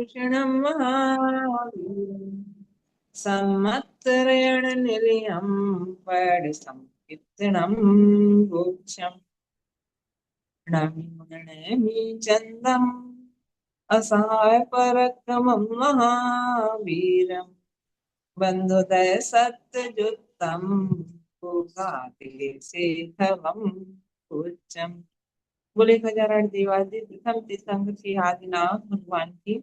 भूषणं महावीरं संवत्सरेण निलयं पडसंकीर्तनं भूषम् नमामि चन्दम् असहाय पराक्रमं महावीरं बन्धुदय सत्ययुक्तं भूगातिशेखवं पूज्यम्। बोले 1008 देवादिदेव प्रथम तीर्थंकर श्री आदिनाथ भगवान की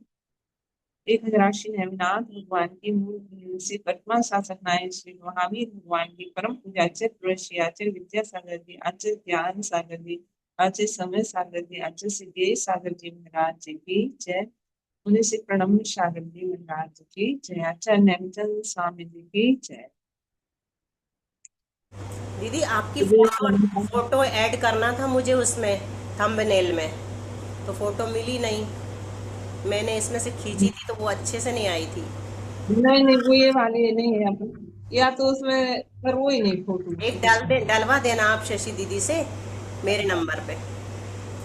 1008 नैमिनाथ भगवान की मूल से पटना शासक नायक श्री महावीर भगवान की परम पूजाचे तुलसी आचार्य विद्यासागर जी, आचार्य ज्ञान सागर जी, आचार्य समय सागर जी, आचार्य सिद्धेश सागर जी महाराज जी की जय। उन्हीं से प्रणम्य सागर जी महाराज जी की जय। आचार्य नेमचंद स्वामी जी की जय। दीदी आपकी फोटो ऐड करना था मुझे उसमें थंबनेल में, तो फोटो मिली नहीं। मैंने इसमें से खींची थी तो वो अच्छे से नहीं आई थी। नहीं नहीं, वो ये वाली नहीं है अपन, या तो उसमें पर वो ही नहीं फोटो। एक डलवा देना आप शशि दीदी से मेरे नंबर पे,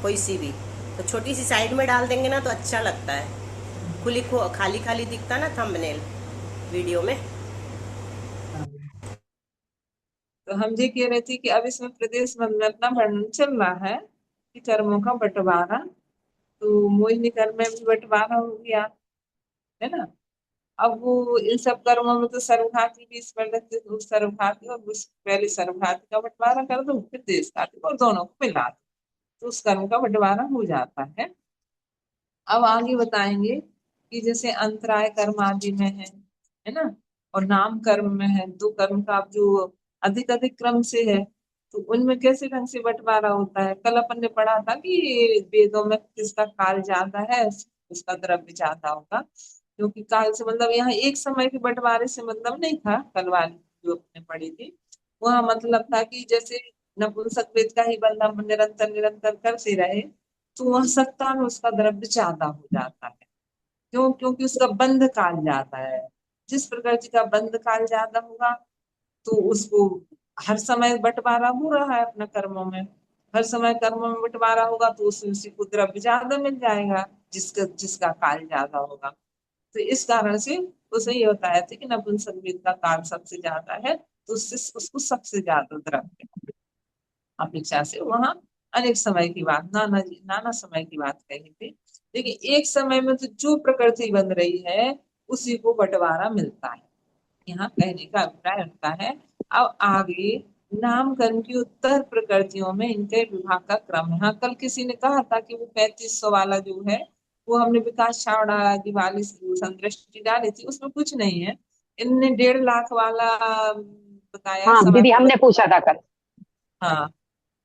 कोई सी भी। तो छोटी सी साइड में डाल देंगे ना तो अच्छा लगता है, खाली खाली दिखता ना थंबनेल वीडियो में। तो हम ये कह रहे थे कि अब इसमें प्रदेश में अपना वर्णन चल रहा है कि कर्मों का बंटवारा। तो मोहिनी कर्म में भी बंटवारा हो गया है ना। अब वो इन सब कर्मों में तो सर्वघाती भी इसमें लगते, तो सर्वघाती और पहले सर्वघाती का बंटवारा कर दो, फिर देश घाती और दोनों को मिला दो, तो उस कर्म का बंटवारा हो जाता है। अब आगे बताएंगे कि जैसे अंतराय कर्म आदि में है ना, और नाम कर्म में है, दो कर्म का अब जो अधिक अधिक क्रम से है, तो उनमें कैसे ढंग से बंटवारा होता है। कल अपन ने पढ़ा था कि वेदों में किसका काल ज्यादा है उसका द्रव्य ज्यादा होगा, क्योंकि काल से मतलब यहाँ एक समय के बंटवारे से मतलब नहीं था। कल वाली जो अपने पढ़ी थी वहाँ मतलब था कि जैसे नपुंसक वेद का ही बंधा निरंतर निरंतर करते रहे, तो वह सत्ता में उसका द्रव्य ज्यादा हो जाता है। क्यों? क्योंकि उसका बंध काल ज्यादा है। जिस प्रकृति का बंध काल ज्यादा होगा तो उसको हर समय बंटवारा हो रहा है अपने कर्मों में, हर समय कर्मों में बंटवारा होगा तो उसमें उसी को द्रव्य ज्यादा मिल जाएगा, जिसका जिसका काल ज्यादा होगा। तो इस कारण से उसे ये होता है कि नपुंसक वेद का काल सबसे ज्यादा है, तो उससे उसको सबसे ज्यादा द्रव्य अपेक्षा से वहां अनेक समय की बात, नाना समय की बात कही थी। लेकिन एक समय में तो जो प्रकृति बन रही है उसी को बंटवारा मिलता है, यहाँ कहने का अभिप्राय उनका है। अब आगे नाम कर्म की उत्तर प्रकृतियों में इनके विभाग का क्रम है। हाँ, कल किसी ने कहा था कि वो 3500 वाला जो है वो हमने विकास छावड़ा की वाली संदृष्टि डाली थी, उसमें कुछ नहीं है। इनने 1.5 लाख वाला बताया हाँ समय दीदी, हमने प्रबंध। पूछा था कल। हाँ,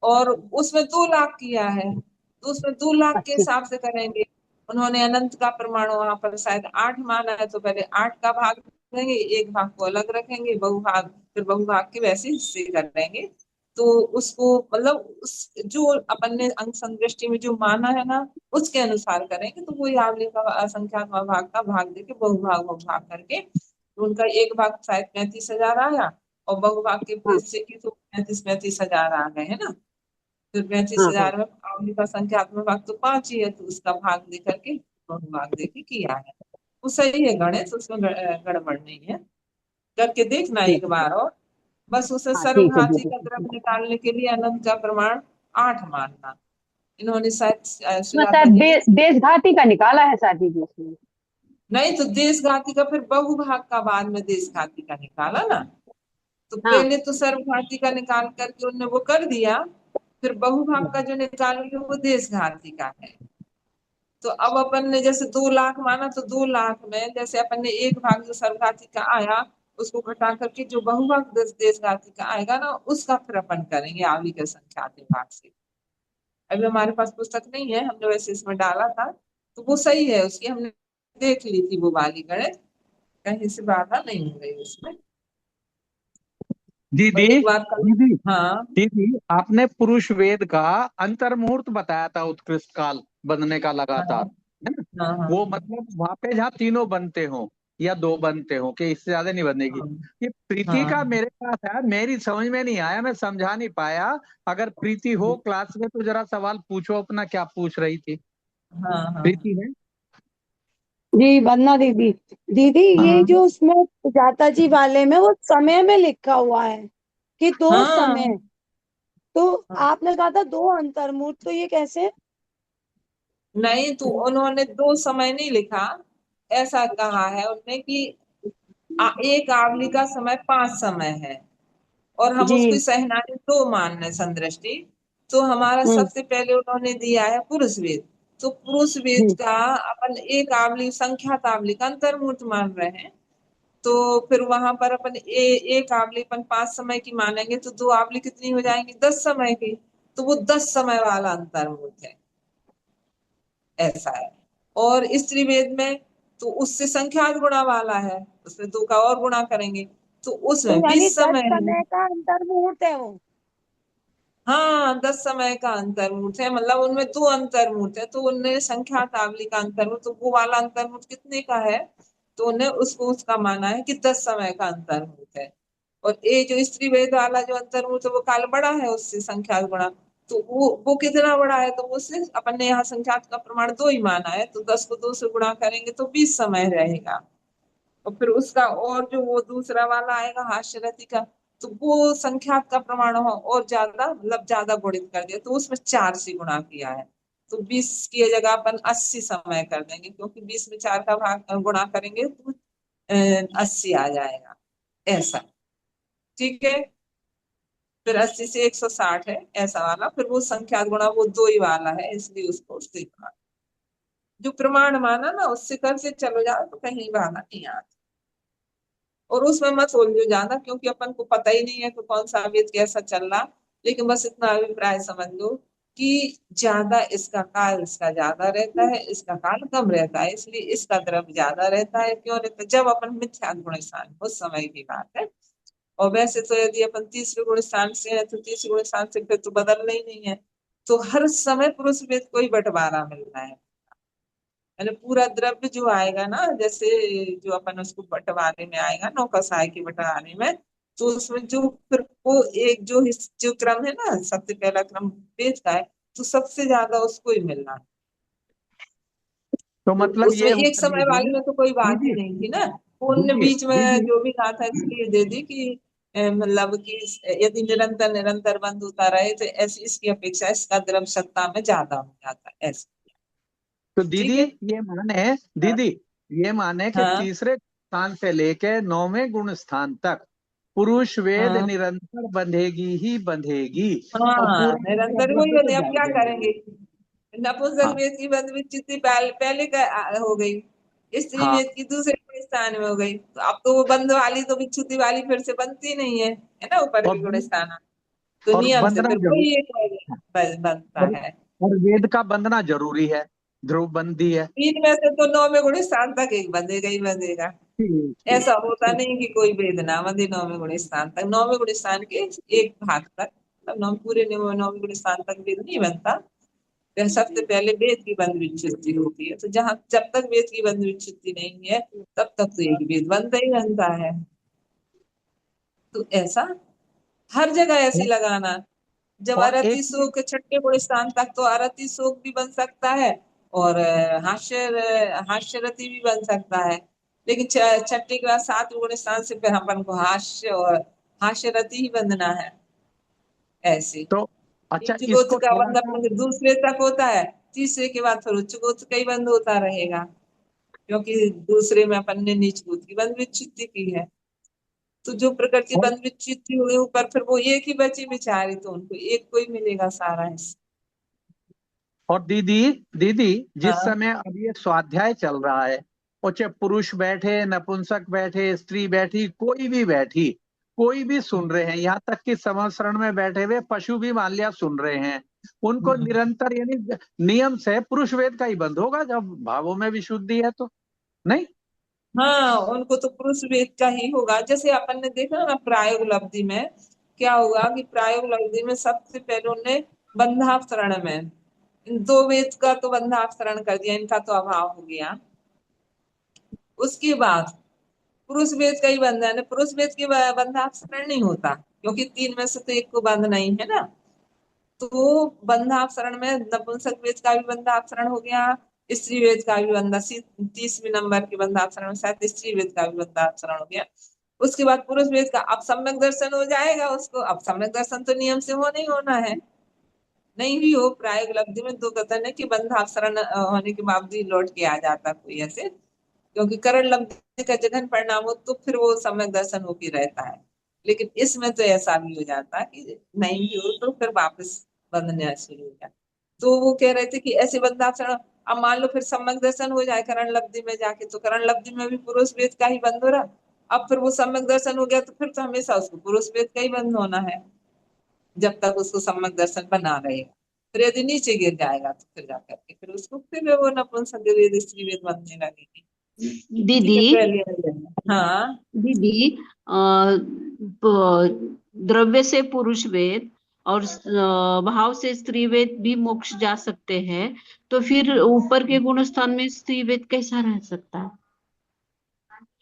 और उसमें 2 लाख किया है, तो उसमें 2 लाख के अच्छी। हिसाब से करेंगे। उन्होंने अनंत का प्रमाण वहां पर शायद 8 माना है, तो पहले 8 का भाग देंगे, एक भाग को अलग रखेंगे बहुभाग, फिर बहुभाग के वैसे हिस्से करेंगे। तो उसको मतलब उस जो अपन ने अंक संदृष्टि में जो माना है ना उसके अनुसार करेंगे, तो वो यावली का असंख्यात भाग का भाग देके बहुभाग बहुभाग करके, तो उनका एक भाग शायद 35,000 आया, और बहुभाग के हाँ हिस्से की तो 35,000 आ गए है ना। फिर पैंतीस हाँ हाँ। हजार में पावली का संख्यात्मक भाग तो 5 ही है, तो उसका भाग दे करके भाग दे के किया है। वो सही है गणेश, उसमें गड़बड़ नहीं है। करके देखना ठीक एक है। बार और। बस उसे हाँ ठीक है सर्वघाती दीदी। का द्रव्य निकालने के लिए अनंत का प्रमाण 8 मानना। इन्होंने शायद उसमें सुजाता शायद जी ने, देशघाती का निकाला है शायद दीदी उसमें। नहीं तो देशघाती का फिर बहुभाग का बाद में देशघाती का निकाला ना। तो हाँ पहले तो सर्वघाती का निकाल करके उन्होंने वो कर दिया, फिर बहुभाग का जो निकालेंगे वो देशघाती का है। तो अब अपन ने जैसे 2 लाख माना, तो 2 लाख में जैसे अपन ने एक भाग जो सर्वघाती का आया उसको घटा करके जो बहुभाग देशघाती का आएगा ना उसका फिर अपन करेंगे आवली के संख्याते भाग से। अभी हमारे पास पुस्तक नहीं है, हमने वैसे इसमें डाला था, तो वो सही है उसकी, हमने देख ली थी वो वाली गणित, कहीं से बाधा नहीं हो रही उसमें। और दीदी एक बात कल, दीदी हाँ दीदी, आपने पुरुष वेद का अंतर मुहूर्त बताया था, उत्कृष्ट काल बनने का लगातार, हाँ है ना। हाँ हाँ वो मतलब वहां पे जहाँ तीनों बनते हो या दो बनते हो, कि इससे ज्यादा नहीं बनेगी। ये हाँ प्रीति का हाँ मेरे पास है, मेरी समझ में नहीं आया, मैं समझा नहीं पाया। अगर प्रीति हो क्लास में तो जरा सवाल पूछो अपना, क्या पूछ रही थी। हाँ हाँ। प्रीति है। जी वंदना दीदी। दीदी ये हाँ जो उसमें सुजाता जी वाले में वो समय में लिखा हुआ है कि दो हाँ समय, तो हाँ। आपने कहा था दो अंतर्मुहूर्त, तो ये कैसे? नहीं तो उन्होंने दो समय नहीं लिखा, ऐसा कहा है उन्होंने कि एक आवली का समय 5 समय है और हम उसकी जी। सहनाई दो मान रहे संदृष्टि। तो हमारा हम्म। सबसे पहले उन्होंने दिया है पुरुष वेद। तो पुरुष वेद जी। का अपन एक आवली संख्यात आवली का अंतर्मुहूर्त मान रहे हैं। तो फिर वहां पर अपन एक आवली अपन 5 समय की मानेंगे तो दो आवली कितनी हो जाएंगी, 10 समय की। तो वो 10 समय वाला अंतर्मुहूर्त है, ऐसा है। और स्त्री वेद में तो उससे संख्यात गुणा वाला है, उसमें दो का और गुणा करेंगे तो तो उसमें यानी 20 समय है। 10 समय का अंतर्मुहूर्त है वो? हाँ 10 समय का अंतर्मुहूर्त है, मतलब उनमें दो अंतर्मुहूर्त है। तो उनने संख्यात आवली का अंतर्मुहूर्त, तो वो वाला अंतर्मुहूर्त कितने का है, तो उन्हें उसको उसका माना है कि 10 समय का अंतर्मुहूर्त है। और ये जो स्त्री वेद वाला जो अंतर्मुहूर्त है वो काल बड़ा है उससे संख्यात गुणा। तो वो कितना बड़ा है, तो उससे अपन ने यहाँ संख्यात का प्रमाण दो ही माना है, तो 10 को 2 से गुणा करेंगे तो 20 समय रहेगा। और फिर उसका और जो वो दूसरा वाला आएगा हास्यरथी का, तो वो संख्यात का प्रमाण हो और ज्यादा मतलब ज्यादा गुणित कर दिया, तो उसमें 4 से गुणा किया है। तो 20 की जगह अपन 80 समय कर देंगे, क्योंकि 20 में 4 का भाग गुणा करेंगे तो 80 आ जाएगा, ऐसा। ठीक है। फिर 80 से 160 है, ऐसा वाला। फिर वो संख्यात गुणा वो दो ही वाला है, इसलिए उसको उससे गुणा। जो प्रमाण माना ना उससे करके चलो जाओ तो कहीं बहाना नहीं आता। और उसमें मत उलझो ज्यादा, क्योंकि अपन को पता ही नहीं है कि कौन सा वेद कैसा चल रहा। लेकिन बस इतना अभिप्राय समझ लो कि ज्यादा इसका काल इसका ज्यादा रहता है, इसका काल कम रहता है, इसलिए इसका द्रव्य ज्यादा रहता है। क्यों रहता है, जब अपन मिथ्या गुण स्थान, उस समय की बात है। और वैसे तो यदि अपन तीसरे गुण स्थान से है तो तीसरे गुण स्थान से फिर तो बदलना ही नहीं है। तो हर समय पुरुष वेद को ही बंटवारा मिलना है। यानी पूरा द्रव्य जो आएगा ना, जैसे जो अपन उसको बंटवारे में आएगा, नौकासाय के बंटवारे में, तो उसमें जो फिर वो एक जो क्रम है ना, सबसे पहला क्रम वेद का है, तो सबसे ज्यादा उसको ही मिलना है। तो तो मतलब उसमें ये एक मान समय वाले लीजिए में तो कोई बात ही दीदी नहीं थी ना। उनने दीदी बीच में दीदी जो भी कहा था इसलिए दे दी कि मतलब कि यदि निरंतर निरंतर बंद होता रहे तो ऐसी इसकी अपेक्षा इसका द्रव्य सत्ता में ज्यादा हो जाता है, ऐसा। तो ठीक दीदी है। ये माने हाँ दीदी ये माने कि हाँ तीसरे स्थान से लेके 9वें गुण स्थान तक पुरुष वेद हाँ निरंतर बंधेगी ही बंधेगी और हाँ पूरा का पूरा निरंतर वही द्रव्य तो होते हैं। अब झड़ क्या जाएगी। करेंगे, नपुंसक हाँ वेद की बंद विच्युति पहले का हो गई, स्त्री हाँ वेद की दूसरे स्थान में हो गई, तो अब तो वो बंद वाली तो विच्युति वाली फिर से बनती नहीं है ना, ऊपर और की गुण स्थान। तो और नियम से बंधना फिर जरूर वही एक बनता और, है। और वेद का बंधना जरूरी है, ध्रुव बंदी है। तीन में से तो 9 में गुण स्थान तक एक बंधेगा ही बंधेगा। ठीक ठीक ऐसा होता ठीक। नहीं कि कोई वेद ना बंधे 9 में गुण स्थान तक। 9 में गुण स्थान के एक भाग तक, मतलब पूरे 9 में गुण स्थान तक वेद नहीं बनता। वह सबसे पहले वेद की बंध विच्छित्ति होती है। तो जहां जब तक वेद की बंध विच्छित्ति नहीं है तब तक तो एक वेद बनता ही बनता है। तो ऐसा हर जगह ऐसे लगाना। जब और अरति एक चीज शोक छठे गुण स्थान तक तो अरति शोक भी बन सकता है, और हास्यरति भी बन सकता है। लेकिन छठे के बाद 7 गुण स्थान से फिर अपन को हास्य और हास्यरति ही बंधना है, ऐसे। तो अच्छा नीचगोत्र इसको का थोड़ा बंध सा अपन के दूसरे तक होता है, तीसरे के बाद फिर उच्चगोत्र का ही बंध होता रहेगा, क्योंकि दूसरे में अपन ने नीचगोत्र की बंध विच्छित्ति की है। तो जो प्रकृति और बंध विच्छित्ति हुए ऊपर फिर वो एक ही बची बेचारी, तो उनको एक को ही मिलेगा सारा हिस्सा। और दीदी दीदी जिस हाँ समय अब ये स्वाध्याय चल रहा है और चाहे पुरुष बैठे नपुंसक बैठे स्त्री बैठी कोई भी बैठी कोई भी सुन रहे हैं, यहाँ तक कि समशरण में बैठे हुए पशु भी मान लिया सुन रहे हैं, उनको निरंतर यानी नियम से पुरुष वेद का ही बंध होगा जब भावों में विशुद्धि है तो नहीं। हाँ उनको तो पुरुष वेद का ही होगा। जैसे अपन ने देखा ना प्रायोग लब्धि में क्या हुआ कि प्रायोग लब्धि में सबसे पहले उन्होंने बंधापसरण में इन दो वेद का तो बंधापसरण कर दिया, इनका तो अभाव हो गया। उसके बाद पुरुष वेद का ही बंधन है, पुरुष वेद के बंधापसरण नहीं होता, क्योंकि तीन में से तो एक को बंधना ही है ना। तो बंधापसरण में नपुंसक वेद का भी बंधापसरण हो गया, स्त्री वेद का भी बंधा 30वें नंबर के बंधाक्षरण में शायद स्त्री वेद का भी बंधाक्षरण हो गया। उसके बाद पुरुष वेद का अब सम्यक दर्शन हो जाएगा उसको। अब सम्यक दर्शन तो नियम से हो नहीं होना है, नहीं भी हो प्रायोग लब्धि में तो कथन है कि बंधाक्षरण होने के बावजूद लौट के आ जाता कोई ऐसे, क्योंकि करण लब्धि का जघन परिणाम हो तो फिर वो सम्यक दर्शन होके रहता है। लेकिन इसमें तो ऐसा भी हो जाता कि नहीं भी हो तो फिर वापस बंधना शुरू हो जाए। तो वो कह रहे थे कि ऐसे बंधाक्षरण, अब मान लो फिर सम्यक दर्शन हो जाए करण लब्धि में जाके, तो करण लब्धि में भी पुरुष वेद का ही बंध हो रहा। अब फिर वो सम्यक दर्शन हो गया तो फिर तो हमेशा उसको पुरुष वेद का ही बंध होना है जब तक उसको सम्यक दर्शन बना रहेगा। फिर यदि नीचे गिर जाएगा तो फिर जाकर के फिर उसको फिर वो नपुंसक वेद स्त्री वेद बनने लगेगी। ठीक दीदी है, पहले हाँ दीदी द्रव्य से पुरुष वेद और भाव से स्त्री वेद भी मोक्ष जा सकते हैं, तो फिर ऊपर के गुण स्थान में स्त्री वेद कैसा रह सकता है?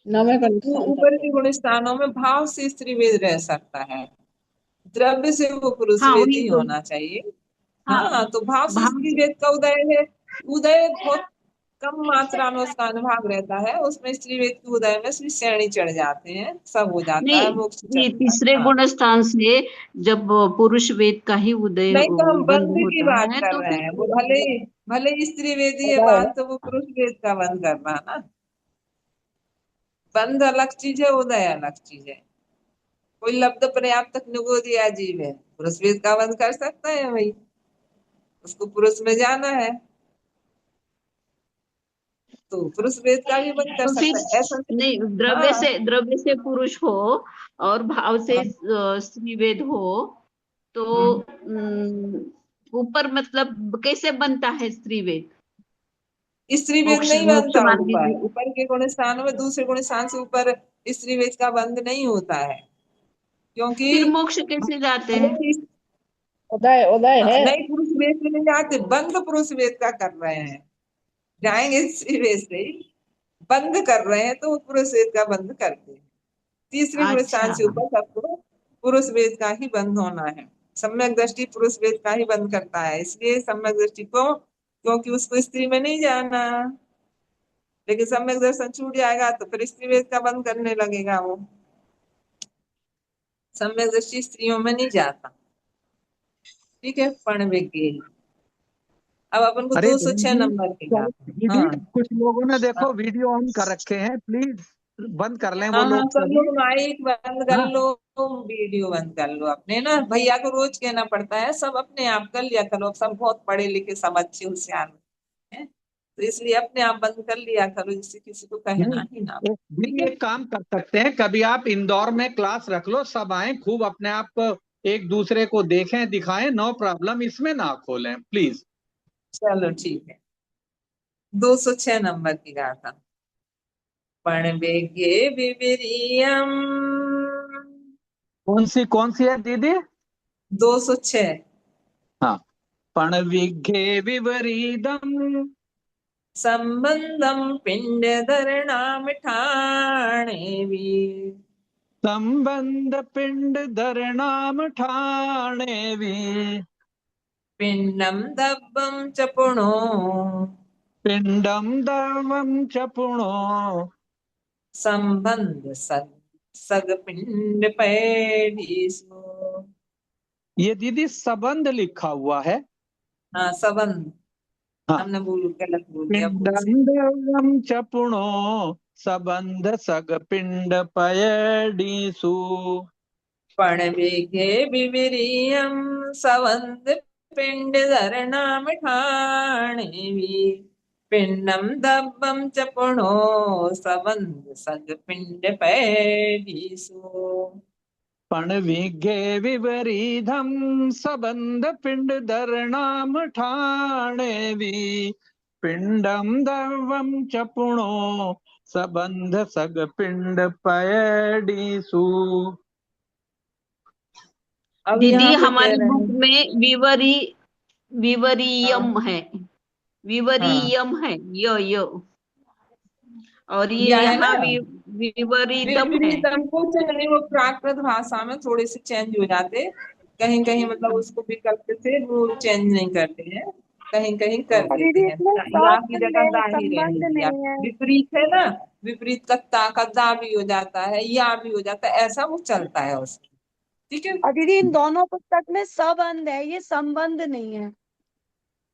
नवे कंस्थान ऊपर के गुण स्थानों में भाव से स्त्री वेद रह सकता है, द्रव्य से वो पुरुष हाँ वेद वही ही तो। होना चाहिए। हाँ, हाँ, तो भाव से भाव स्त्री से। वेद का उदय है। उदय बहुत कम मात्रा में उसका अनुभाग रहता है, उसमें स्त्री वेद के उदय में श्री श्रेणी चढ़ जाते हैं, सब हो जाता है, नहीं, मोक्ष चढ़ तीसरे जाता है। हाँ, गुण स्थान से जब पुरुष वेद का ही उदय नहीं तो हम बंद बंध की होता बात है कर तो रहे फिर हैं, वो भले ही स्त्री वेदी है उदय है। बात, तो वो पुरुष वेद का बंध करना ना। बंध अलग चीज है, उदय अलग चीज है। कोई लब्ध पर्याप्त निगोदिया जीव है, पुरुष वेद का बंध कर सकता है भाई, उसको पुरुष में जाना है तो पुरुष वेद का भी बंध कर तो फिर सकता है ऐसा नहीं, नहीं। हाँ द्रव्य से पुरुष हो और भाव से हाँ। स्त्री वेद हो, तो हम्म। ऊपर मतलब कैसे बनता है स्त्री वेद? स्त्री वेद मोक्ष नहीं मोक्ष बनता मान ऊपर, लीजिए। ऊपर के गुण स्थान में दूसरे गुण स्थान से ऊपर स्त्री वेद का बंध नहीं होता है, क्योंकि फिर मोक्ष कैसे जाते भले हैं? ही उदय उदय है। नहीं पुरुष वेद में नहीं जाते, बंध पुरुष वेद का कर रहे हैं, जाएंगे स्त्री वेद से ही बंद कर रहे हैं तो वो पुरुष वेद का बंद करते हैं। तीसरे गुण स्थान अच्छा। से ऊपर सबको पुरुष वेद का ही बंद होना है। सम्यक दृष्टि पुरुष वेद का ही बंद करता है, इसलिए सम्यक दृष्टि को, क्योंकि उसको स्त्री में नहीं जाना, लेकिन सम्यक दर्शन छूट जाएगा तो फिर स्त्री वेद का बंद करने लगेगा वो। सम्यक दृष्टि स्त्रियों में नहीं जाता। ठीक है, पण विज्ञे अब अपन को अरे बहन 206 जी, नंबर की चलो बात है। दीदी, हाँ कुछ लोगों ने हाँ देखो वीडियो ऑन कर रखे हैं, प्लीज बंद कर लें वो हाँ हाँ, लोग सब सभी। लोग माइक बंद कर हाँ, लो, वीडियो बंद कर लो अपने ना, भैया को रोज कहना पड़ता है सब अपने आप कर लिया करो, सब बहुत पढ़े लिखे सब अच्छे होशियार हैं, तो इसलिए अपने आप बंद कर लिया करो, जिससे किसी को नहीं, कहना ही ना। ठीक दीदी है, एक काम कर सकते हैं, कभी आप इंदौर में क्लास रख लो, सब आए, खूब अपने आप को एक दूसरे को देखें दिखाएं, नो प्रॉब्लम, इसमें ना खोलें प्लीज। चलो ठीक है। 206 नंबर की गाथा। पणवेगे विविरियम। कौन सी है दीदी? 206। हाँ, पण विघ्ने विपरीतम, संबंधम पिंड धरणाम ठाणे। संबंध पिंड धरणाम ठाणे भी, पिंडम दब्बम च पुणो। पिंडम दर्वम च पुणो। संबंध सग सग पिंड पैडीसो। ये दीदी संबंध लिखा हुआ है। हाँ, संबंध, हाँ, हमने गलत बोल दिया भूल पिंडम से। दर्वम च पुणो, संबंध सग पिंड पयडीसु। पण वेगे विविरियम सवंद पिंड धरणाम ठाणे। पिंडम दब्बम च पुणो सवंद सग पिंड पैडीसो। पण विघ्ने विपरीतम, संबंध पिंड धरणाम ठाणे भी, पिंडम दर्वम च पुणो, संबंध सग पिंड पयडीसु। अब दीदी यहाँ पे कह हमारी रहे बुक हैं। में विवरीयम हाँ है, हाँ, विवरीयम है, यो और ये यह है ना, यहाँ विपरीतम है। विपरीतम कुछ नहीं, वो प्राकृत भाषा में थोड़े से चेंज हो जाते, कहीं कहीं मतलब उसको विकल्प से वो चेंज नहीं करते हैं, कहीं कहीं कर और देते दीदी हैं। इसमें या की संबंध जगह है, दा ही रहने संबंध दिया। नहीं है। विपरीत है ना, विपरीत का ता का दा भी हो जाता है, या भी हो जाता है, ऐसा वो चलता है उसमें। ठीक है। और दीदी इन दोनों पुस्तक में संबंध है, ये संबंध नहीं है।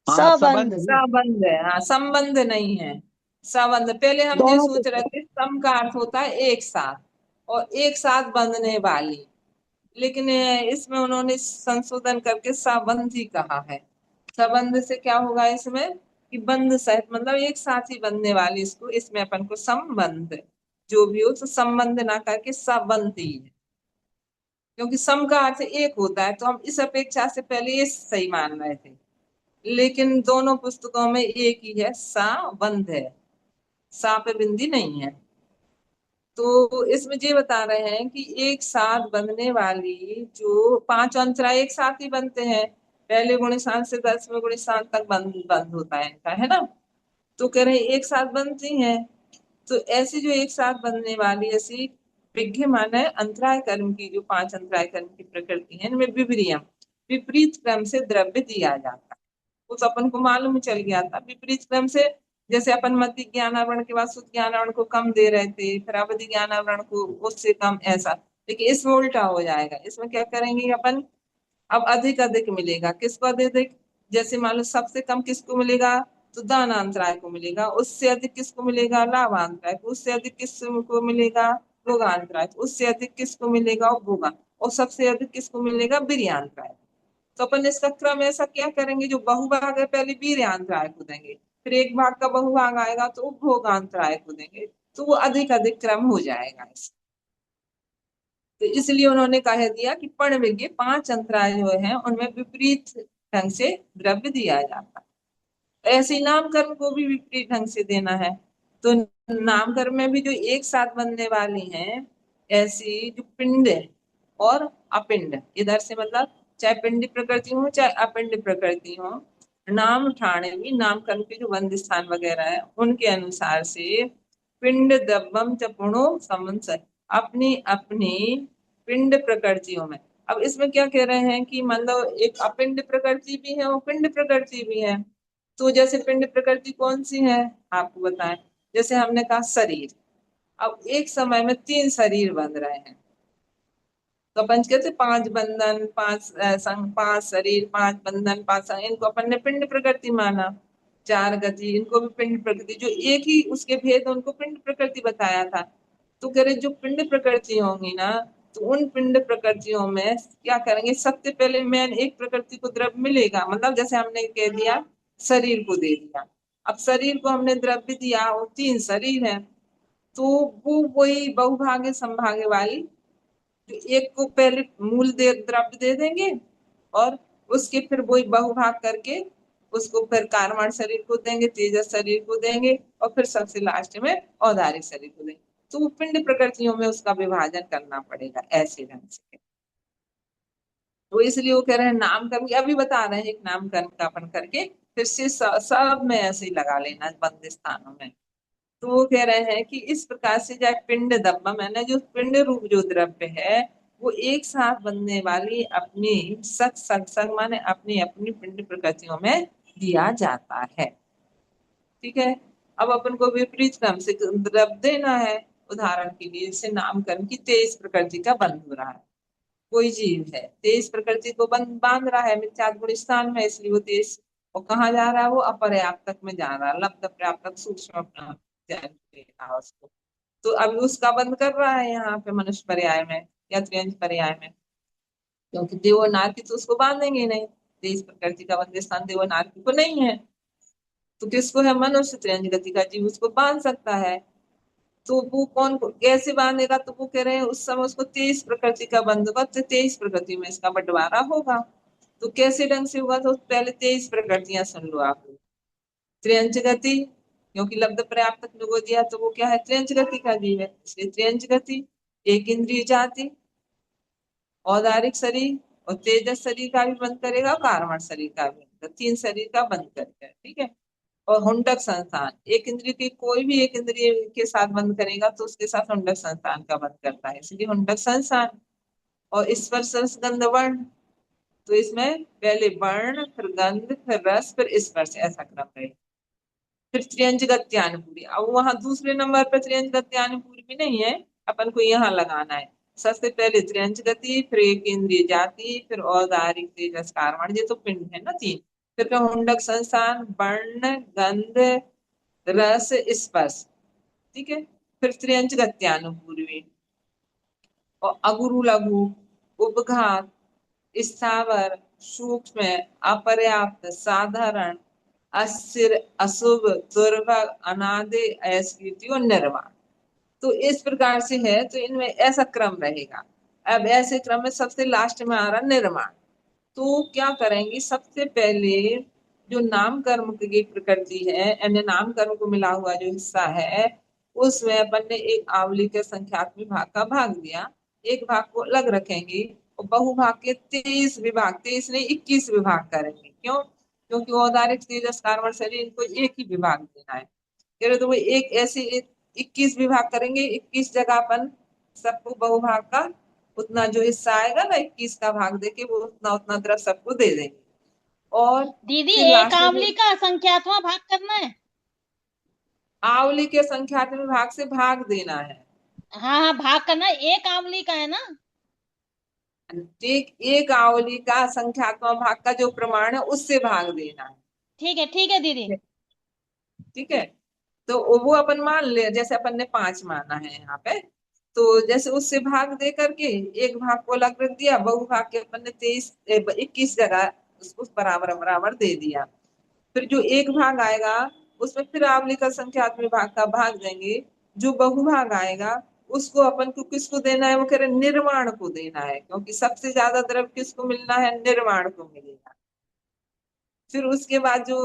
हाँ, संबंध। संबंध है। संबंध है, हाँ, संबंध नहीं है। संबंध, पहले हम ये दोनों सोच रहे पुस्तक। थे सम का अर्थ होता है एक साथ, और एक साथ बंधने वाली, लेकिन इसमें उन्होंने संशोधन करके संबंध ही कहा है। संबंध से क्या होगा इसमें कि बंध सहित, मतलब एक साथ ही बंधने वाली, इसको इसमें अपन को संबंध जो भी हो तो संबंध ना करके संबंध ही है, क्योंकि सम का अर्थ एक होता है, तो हम इस अपेक्षा से पहले ये सही मान रहे थे, लेकिन दोनों पुस्तकों में एक ही है, सा बंध है, सा पे बिंदी नहीं है। तो इसमें ये बता रहे हैं कि एक साथ बनने वाली जो पांच अंतरा एक साथ ही बनते हैं, पहले गुणस्थान से 10वें गुणस्थान तक बंद होता है इनका, है ना। तो कह रहे हैं एक साथ बनती हैं। तो ऐसी जो एक साथ बनने वाली ऐसी विद्यमान है अंतराय कर्म की, जो पांच अंतराय कर्म की प्रकृति है, इनमें विपरीयम विपरीत क्रम से द्रव्य दिया जाता है। उस अपन को मालूम चल गया था विपरीत क्रम से, जैसे अपन मति ज्ञानावरण के बाद शुद्ध ज्ञानावरण को कम दे रहे थे, फिर अवधि ज्ञानावरण को उससे कम, ऐसा। लेकिन इसमें उल्टा हो जाएगा, इसमें क्या करेंगे अपन, अब अधिक अधिक मिलेगा। किसको अधिक, जैसे मान लो सबसे कम किसको मिलेगा, तो दानांतराय को मिलेगा। उससे अधिक किसको मिलेगा, लाभांतराय को। उससे अधिक किसको मिलेगा, भोगांतराय। उससे अधिक किसको मिलेगा, उपभोगा। और सबसे अधिक किसको मिलेगा, वीर्यांतराय। तो अपन इसका क्रम ऐसा क्या करेंगे, जो बहुभाग है पहले वीर्यांतराय को देंगे, फिर एक भाग का बहुभाग आएगा तो उपभोगांतराय को देंगे, तो वो अधिक अधिक क्रम हो जाएगा इसका। तो इसलिए उन्होंने कह दिया कि पर्ण के पांच अंतराय जो है उनमें विपरीत ढंग से द्रव्य दिया जाता है। ऐसे ही नामकर्म को भी विपरीत ढंग से देना है। तो नामकर्म में भी जो एक साथ बनने वाली हैं, ऐसी जो पिंड और अपिंड, इधर से मतलब चाहे पिंड प्रकृति हो चाहे अपिंड प्रकृति हो, नाम ठाणे भी नामकर्म के जो बंद स्थान वगैरह है उनके अनुसार से पिंड दब्बम च पुणो संबंध, अपनी अपनी पिंड प्रकृतियों में। अब इसमें क्या कह रहे हैं कि मतलब एक अपिंड प्रकृति भी है और पिंड प्रकृति भी है। तो जैसे पिंड प्रकृति कौन सी है आपको बताएं, जैसे हमने कहा शरीर। अब एक समय में तीन शरीर बन रहे हैं, तो अपन कहते पांच बंधन, पांच संग, पांच शरीर, पांच बंधन, पांच संग, इनको अपन ने पिंड प्रकृति माना। चार गति, इनको भी पिंड प्रकृति, जो एक ही उसके भेद उनको पिंड प्रकृति बताया था। तो कह रहे जो पिंड प्रकृति होंगी ना, तो उन पिंड प्रकृतियों में क्या करेंगे, सबसे पहले मेन एक प्रकृति को द्रव्य मिलेगा, मतलब जैसे हमने कह दिया शरीर को दे दिया। अब शरीर को हमने द्रव्य दिया और तीन शरीर है, तो वो वही बहुभागे संभागे वाली, तो एक को पहले मूल दे द्रव्य दे देंगे, और उसके फिर वही बहुभाग करके उसको फिर कारवाण शरीर को देंगे, तेजस शरीर को देंगे, और फिर सबसे लास्ट में औदारिक शरीर को देंगे। तो वो पिंड प्रकृतियों में उसका विभाजन करना पड़ेगा ऐसे ढंग से। तो इसलिए वो कह रहे हैं नामकर्म, अभी बता रहे हैं एक नामकर्म का अपन करके, फिर से सब में ऐसे ही लगा लेना बंद स्थानों में। तो वो कह रहे हैं कि इस प्रकार से जो पिंड दब्बम है ना, जो पिंड रूप जो द्रव्य है, वो एक साथ बनने वाली अपनी सक सक सक माने अपनी अपनी पिंड प्रकृतियों में दिया जाता है। ठीक है। अब अपन को विपरीत क्रम से द्रव्य देना है। उदाहरण के लिए जैसे नामकरण की 23 प्रकृति का बंध हो रहा है, कोई जीव है 23 प्रकृति को बंद बांध रहा है मिथ्यात्व गुण स्थान में, इसलिए वो 23, और कहाँ जा रहा है, वो अपर्याप्तक में जा रहा है, लब्ध पर्याप्तक सूक्ष्म उसको। तो अभी उसका बंद कर रहा है यहाँ पे मनुष्य पर्याय में या त्रियंज पर्याय में, क्योंकि देव नार की तो उसको बांधेंगे नहीं, 23 प्रकृति का बंद स्थान देव नार की को नहीं है। तो किसको है, मनुष्य त्रियंज गति का जीव उसको बांध सकता है। तो वो कौन को कैसे बांधेगा, तो वो कह रहे हैं उस समय उसको 23 प्रकृति का बंध होगा, तो 23 प्रकृति में इसका बंटवारा होगा। तो कैसे ढंग से होगा, तो पहले 23 प्रकृतियां सुन लो आप। त्रियंच गति, क्योंकि लब्ध पर्याप्त लोगो दिया, तो वो क्या है, त्रियंच गति का जीव है, इसलिए त्रियंच गति। एक इंद्रिय जाति, औदारिक शरीर, और तेजस शरीर का भी बंद करेगा, और कारवण शरीर का भी, तो तीन शरीर का बंद करेगा। ठीक है। और हुंडक संस्थान, एक इंद्रिय के कोई भी एक इंद्रिय के साथ बंद करेगा तो उसके साथ हुंडक संस्थान का बंद करता है, इसलिए हुंडक संस्थान। और स्पर्श गंध वर्ण, तो इसमें पहले वर्ण, फिर गंध, फिर रस, फिर स्पर्श, ऐसा क्रम रहेगा। फिर त्रियंज गत्यानुपूरी, अब वहां दूसरे नंबर पर त्रियंज गत्यानुपूरी भी नहीं है, अपन को यहाँ लगाना है। सबसे पहले त्रियंज गति, फिर एक इंद्रिय जाति, फिर औदारिक, तेजस, कारवाण, ये तो पिंड है ना तीन। फिर क्या हुंडक संस्थान, वर्ण, गंध, रस, स्पर्श, ठीक है। फिर त्रियंच गत्यानुपूर्वी और अगुरु लघु, उपघात, स्थावर, सूक्ष्म, अपर्याप्त, साधारण, अस्थिर, अशुभ, दुर्भग, अनादि, अस्कीर्ति और निर्वाण। तो इस प्रकार से है, तो इनमें ऐसा क्रम रहेगा। अब ऐसे क्रम में सबसे लास्ट में आ रहा निर्माण। तो क्या करेंगे, सबसे पहले जो नाम कर्म की प्रकृति है, यानी नाम कर्म को मिला हुआ जो हिस्सा है, उसमें अपन ने एक आवली के संख्यात्मक भाग का भाग दिया, एक भाग को अलग रखेंगे और बहुभाग के 23 विभाग, 23 नहीं 21 विभाग करेंगे। क्यों? क्योंकि औदारिक, तेजस, कारवण, शरीर, इनको एक ही विभाग देना है। कह रहे तो वो एक ऐसे 21 विभाग करेंगे, 21 जगह अपन सबको बहुभाग का उतना जो हिस्सा आएगा ना 21 का भाग देके वो उतना उतना द्रव्य सबको दे देंगे। और दीदी फिर एक लास्ट में जो आंवली का संख्यात्मक भाग करना है। आवली के संख्यात्मक भाग से भाग देना है। हाँ हाँ, भाग करना है, एक आंवली का है ना। एक आवली का संख्यात्मक भाग का जो प्रमाण है उससे भाग देना है। ठीक है दीदी। ठीक है, तो वो अपन मान ले, जैसे अपन ने 5 माना है यहाँ पे, तो जैसे उससे भाग दे करके एक भाग को अलग रख दिया, बहु भाग के अपन ने 21 जगह उसको बराबर बराबर दे दिया। फिर जो एक भाग आएगा उसमें फिर आवली का संख्यात्मक भाग का भाग देंगे। जो बहुभाग आएगा उसको अपन को किसको देना है, वो कह रहे निर्माण को देना है, क्योंकि सबसे ज्यादा द्रव्य किसको मिलना है, निर्माण को मिलेगा। फिर उसके बाद जो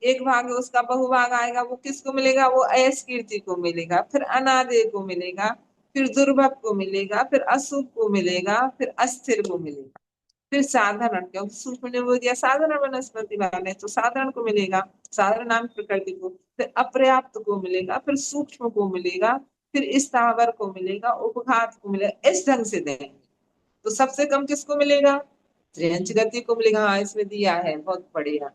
एक भाग है उसका बहुभाग आएगा, वो किसको मिलेगा, वो अयस्कीर्ति को मिलेगा, फिर अनादे को मिलेगा, फिर दुर्भग को मिलेगा, फिर अशुभ को मिलेगा, फिर अस्थिर को मिलेगा, फिर साधारण, क्योंकि सूक्ष्म ने वो दिया साधारण वनस्पति वाले, तो साधारण को मिलेगा, साधारण नाम प्रकृति को, फिर अपर्याप्त को मिलेगा, फिर सूक्ष्म को मिलेगा, फिर स्थावर को मिलेगा, उपघात को मिलेगा। इस ढंग से देंगे तो सबसे कम किसको मिलेगा, त्रियंच गति को मिलेगा। हाँ इसमें दिया है, बहुत बढ़िया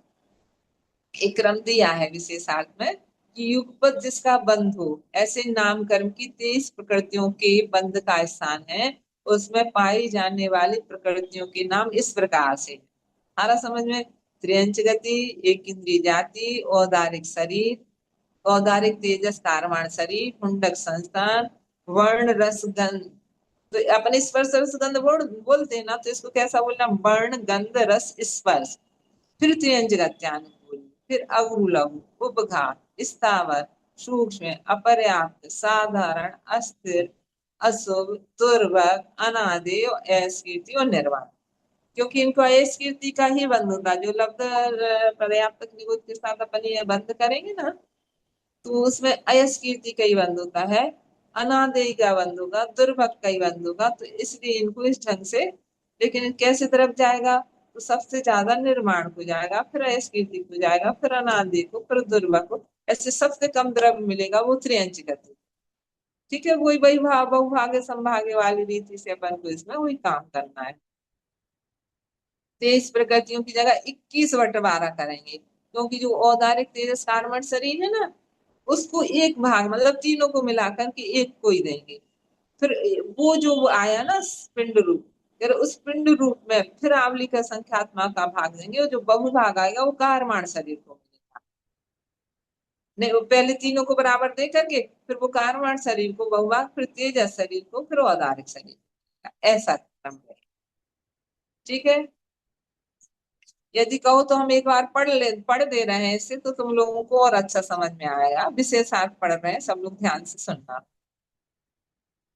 एक क्रम दिया है विशेषार्थ में कि युगपत जिसका बंध हो, ऐसे नाम कर्म की 23 प्रकृतियों के बंध का स्थान है, उसमें पाई जाने वाली प्रकृतियों के नाम इस प्रकार से। सारा समझ में, त्रियंच गति, एक इंद्रिय जाति, औदारिक शरीर, औदारिक तेजस, कारवाण शरीर, कुंडक संस्थान, वर्ण, रस, गंध। तो अपन स्पर्श रस गंध बोलते हैं ना, तो इसको कैसा बोलना, वर्ण, गंध, रस, स्पर्श। फिर त्रियंज गत्यानुकूल, फिर अगु लघु, उपघात, स्थावर, सूक्ष्म, अपर्याप्त, साधारण, अस्थिर, अशुभ, दुर्भग, अनादि, अस्कीर्ति और निर्वाण। क्योंकि इनको अस्कीर्ति का ही बंध होता है, जो लब्ध पर्याप्त निगुत के साथ अपन ये बंध करेंगे ना, तो उसमें अयस्कीर्ति का ही बंध होता है, अनादेय का बंध होगा, दुर्भग का ही बंध होगा। तो इसलिए इनको इस ढंग से, लेकिन कैसे तरफ जाएगा, तो सबसे ज्यादा निर्माण को जाएगा, फिर अयस्कीर्ति को जाएगा, फिर अनादि को, फिर दुर्भग को, ऐसे सबसे कम द्रव्य मिलेगा वो त्रियंच गति। ठीक है, वही वही बहुभागे संभागे वाली रीति से अपन को इसमें वही काम करना है। 23 प्रकृतियों की जगह 21 बंटवारा करेंगे, क्योंकि जो औदारिक तेजस कारमण शरीर है ना, उसको एक भाग मतलब तीनों को मिलाकर के एक को ही देंगे। फिर वो जो वो आया ना पिंड रूप, फिर उस पिंड रूप में फिर आवली का संख्यात्मक का भाग देंगे, और जो बहुभाग आएगा वो कारमाण शरीर को मिलेगा। नहीं, वो पहले तीनों को बराबर दे करके फिर वो कारमाण शरीर को बहुभाग, फिर तेजस शरीर को, फिर औदारिक शरीर को, ऐसा क्रम है। ठीक है, यदि कहो तो हम एक बार पढ़ दे रहे हैं इससे, तो तुम लोगों को और अच्छा समझ में आएगा। विशेषार्थ पढ़ रहे हैं, सब लोग ध्यान से सुनना।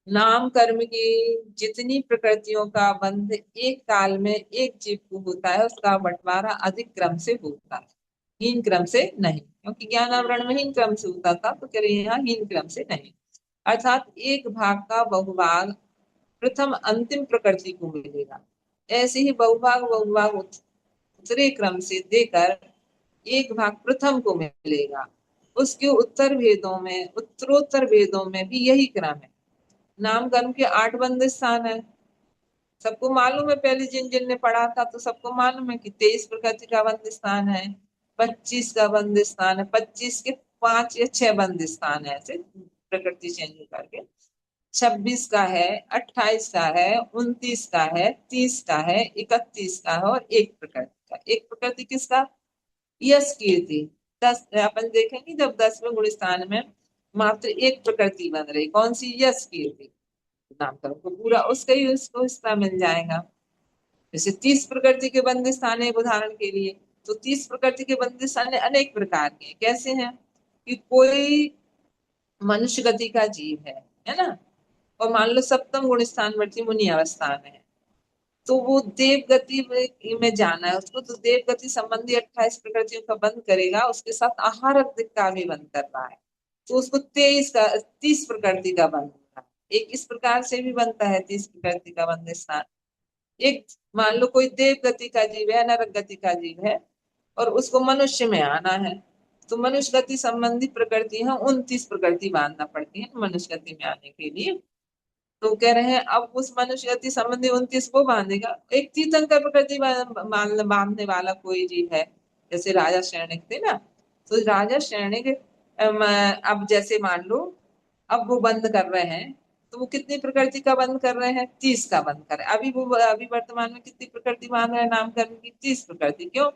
नाम कर्म की जितनी प्रकृतियों का बंध एक काल में एक जीव को होता है, उसका बंटवारा अधिक क्रम से होता है, हीन क्रम से नहीं। क्योंकि ज्ञान आवरण में हीन क्रम से होता था, तो कह रहे हैं यहाँ हीन क्रम से नहीं। अर्थात एक भाग का बहुभाग प्रथम अंतिम प्रकृति को मिलेगा, ऐसे ही बहुभाग बहुभाग उत्तरे क्रम से देकर एक भाग प्रथम को मिलेगा। उसके उत्तर भेदों में, उत्तरोत्तर भेदों में भी यही क्रम है। नाम कर्म के 8 बंद स्थान है, सबको मालूम है, पहले जिन जिन ने पढ़ा था तो सबको मालूम है कि 23 प्रकृति का बंद स्थान है, 25 का बंद स्थान है, 25 के 5 या 6 बंद स्थान है, ऐसे प्रकृति चेंज करके 26 का है, 28 का है, 29 का है, 30 का है, 31 का है और एक प्रकृति का। एक प्रकृति किसका? यश कीर्ति। 10 अपन देखेंगे जब 10वें गुण स्थान में मात्र एक प्रकृति बन रही, कौन सी? यश कीर्ति। नामकरण को पूरा उसका ही उसको हिस्सा मिल जाएगा। जैसे 30 प्रकृति के बंद स्थान है, उदाहरण के लिए, तो 30 प्रकृति के बंद स्थान अनेक प्रकार के हैं। कैसे हैं? कि कोई मनुष्य गति का जीव है ना, और मान लो सप्तम गुण स्थान वर्ती मुनि अवस्था में है, तो वो देव गति में जाना है उसको, तो देव गति संबंधी 28 प्रकृतियों का बंद करेगा, उसके साथ आहार का भी बंद कर रहा है, तो उसको 30 प्रकृति का बंद होगा। एक इस प्रकार से भी बनता है 30 प्रकृति का बंद स्थान। एक मान लो कोई देव गति का जीव है, नरक गति का जीव है, और उसको मनुष्य में आना है, तो मनुष्य गति संबंधी प्रकृति है 29 प्रकृति बांधना पड़ती है मनुष्य गति में आने के लिए। तो कह रहे हैं अब उस मनुष्य गति संबंधी 29 को बांधेगा। एक तीर्थंकर प्रकृति बांधने वाला कोई जीव है, जैसे राजा शैणिक थे ना, तो राजा शैणिक अब जैसे मान लो अब वो बंद कर रहे हैं, तो वो कितनी प्रकृति का बंद कर रहे हैं? 30 का बंद कर रहे हैं। अभी वर्तमान में कितनी प्रकृति बांध रहे हैं नामकरण की? 30 प्रकृति। क्यों?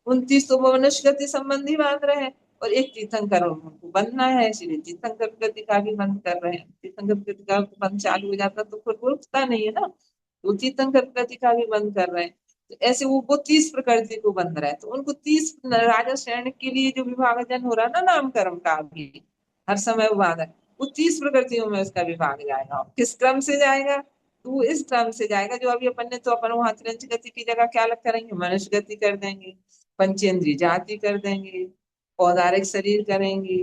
29 तो वो मनुष्य गति संबंधी बांध रहे हैं, और एक तीर्थंकर उनको बनना है, इसलिए तीर्थंकर गति का भी बंद कर रहे हैं। तीर्थंकर गति का बंद चालू हो जाता तो फिर वो रुकता नहीं है ना, तो तीर्थंकर गति का भी बंद कर रहे हैं। तो ऐसे वो 30 प्रकृति को बंद रहे हैं, तो उनको 30 राजा शैणिक के लिए जो विभाजन हो रहा है ना नामकरण का भी हर समय वो बांध है, वो 30 प्रकृतियों में उसका विभाग जाएगा। किस क्रम से जाएगा? तो वो इस क्रम से जाएगा जो अभी अपन ने, तो अपन वहां त्रिंच गति की जगह क्या लग करेंगे? मनुष्य गति कर देंगे, पंचेंद्रिय जाति कर देंगे, औदारिक शरीर करेंगे,